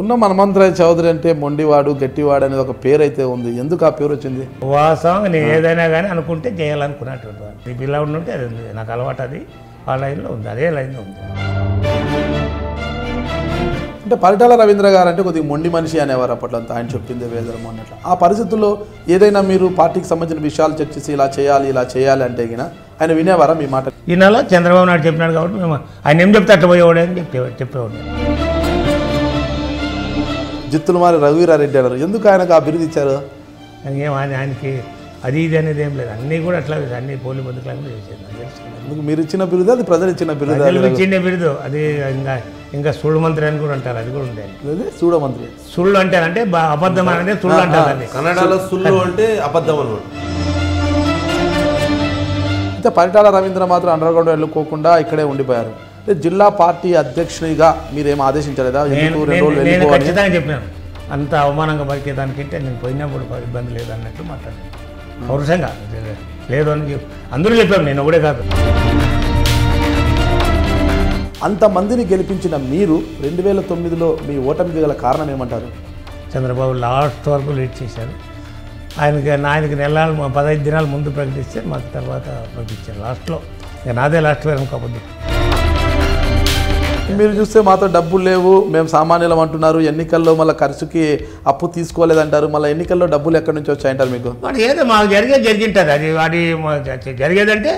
ఉన్న హనుమంతరాయ చౌదరి అంటే మొండివాడు గట్టివాడు అనేది ఒక పేరు అయితే ఉంది. ఎందుకు ఆ పేరు వచ్చింది? వాస్తవం నేను ఏదైనా కానీ అనుకుంటే చేయాలనుకున్నటువంటి వాడు. ఈ పిల్ల ఉంటే అది ఉంది, నాకు అలవాటు, అది ఆ లైన్లో ఉంది, అదే లైన్లో ఉంది. అంటే పరిటాల రవీంద్ర గారు అంటే కొద్దిగా మొండి మనిషి అనేవారు అప్పట్లో, అంతా ఆయన చెప్పింది వేదరం అన్నట్లు. ఆ పరిస్థితుల్లో ఏదైనా మీరు పార్టీకి సంబంధించిన విషయాలు చర్చిసి ఇలా చేయాలి అంటే గిన ఆయన వినేవారా మీ మాట? ఈ నెల చంద్రబాబు నాయుడు చెప్పినాడు కాబట్టి మేము ఆయన ఏం చెప్తే అట్లా పోయేవాడు అని చెప్పేవాడు. జిత్తులమారి రఘువీరారెడ్డి అన్నారు. ఎందుకు ఆయనకు ఆ బిరుదు ఇచ్చారు? ఏం ఆయనకి అది ఇది అనేది ఏం లేదు, అన్నీ కూడా అట్లా అన్ని పోలి బతుకులాగా చేసేది. ఎందుకు మీరు ఇచ్చిన బిరుదు, అది ప్రజలు ఇచ్చిన బిరుదు? ఇచ్చిన బిరుదు అది. ఇంకా సుళ్ళు మంత్రి అని కూడా అంటారు, అది కూడా ఉండేది. చూడమంత్రి సుళ్ళు అంటారంటే అబద్ధం అంటే సుళ్ళు అంటారు. కన్నడలో సుళ్ళు అంటే అబద్ధం అన్నమాట. అయితే పరిటాల రవీంద్ర మాత్రం అండర్గ్రౌండ్ వెళ్ళుకోకుండా ఇక్కడే ఉండిపోయారు. జిల్లా పార్టీ అధ్యక్షునిగా మీరేం ఆదేశించలేదా? నేను ఖచ్చితంగా చెప్పినాను, అంత అవమానంగా పలికేదానికంటే నేను పోయినప్పుడు ఇబ్బంది లేదు అన్నట్టు మాట్లాడాను. పౌరుషంగా లేదు అని అందరూ చెప్పాను, నేను ఒకటే కాదు. అంతమందిని గెలిపించిన మీరు 2009లో మీ ఓటమికి గల కారణం ఏమంటారు? చంద్రబాబు లాస్ట్ వరకు లీడ్ చేశారు. ఆయనకి 15 దినాల ముందు ప్రకటిస్తే మాకు తర్వాత ప్రకటించారు లాస్ట్లో. ఇక నాదే లాస్ట్ వేరే అనుకోవద్దు. మీరు చూస్తే మాతో డబ్బులు లేవు, మేము సామాన్యులం అంటున్నారు. ఎన్నికల్లో మళ్ళీ ఖర్చుకి అప్పు తీసుకోలేదంటారు. మళ్ళీ ఎన్నికల్లో డబ్బులు ఎక్కడి నుంచి వచ్చాయంటారు మీకు? వాడు ఏదో మాకు జరిగింటుంది అది. వాడి జరిగేదంటే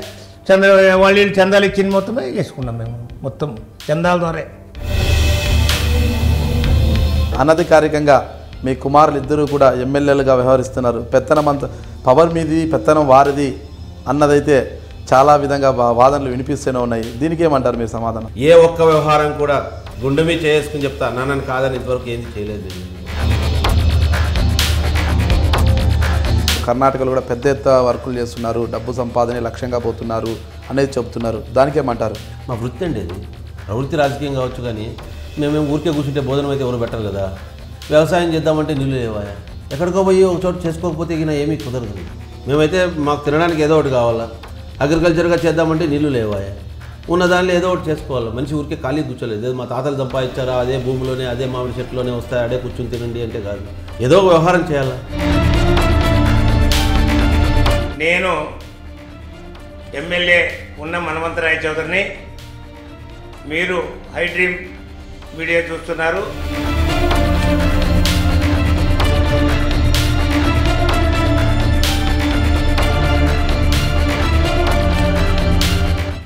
వాళ్ళు చందాలు ఇచ్చింది మొత్తమే చేసుకున్నాం మేము, మొత్తం చందాల ద్వారా. అనధికారికంగా మీ కుమారులు ఇద్దరు కూడా ఎమ్మెల్యేలుగా వ్యవహరిస్తున్నారు. పెత్తనం అంత పవర్ మీది, పెత్తనం వారిది అన్నదైతే చాలా విధంగా వాదనలు వినిపిస్తూనే ఉన్నాయి. దీనికి ఏమంటారు మీరు సమాధానం? ఏ ఒక్క వ్యవహారం కూడా గుండె మీద చేసుకుని చెప్తా, నన్ను కాదని ఇంతవరకు ఏంది చేయలేదు. కర్ణాటకలో కూడా పెద్ద ఎత్తున వర్కులు చేస్తున్నారు, డబ్బు సంపాదన లక్ష్యంగా పోతున్నారు అనేది చెప్తున్నారు. దానికి ఏమంటారు? మా వృత్తి అండి అది. ప్రవృత్తి రాజకీయం కావచ్చు, కానీ మేమేం ఊరికే కూర్చుంటే భోజనం అయితే ఎవరు పెట్టరు కదా. వ్యవసాయం చేద్దామంటే నీళ్ళు లేవా, ఎక్కడికో పోయి ఒక చోట చేసుకోకపోతే ఇక ఏమీ కుదరదు. మేమైతే మాకు తినడానికి ఏదో ఒకటి కావాలా, అగ్రికల్చర్గా చేద్దామంటే నీళ్ళు లేవా, ఉన్న దానిలో ఏదో ఒకటి చేసుకోవాలి. మనిషి ఊరికే ఖాళీ కూర్చోలేదు. మా తాతలు సంపాదించారా, అదే భూమిలోనే అదే మామిడి చెట్లోనే వస్తాయి, అదే కూర్చుని తినండి అంటే కాదు, ఏదో ఒక వ్యవహారం చేయాలా. నేను ఎమ్మెల్యే ఉన్న హనుమంతరాయ చౌదరిని, మీరు హై డ్రీమ్ మీడియా చూస్తున్నారు.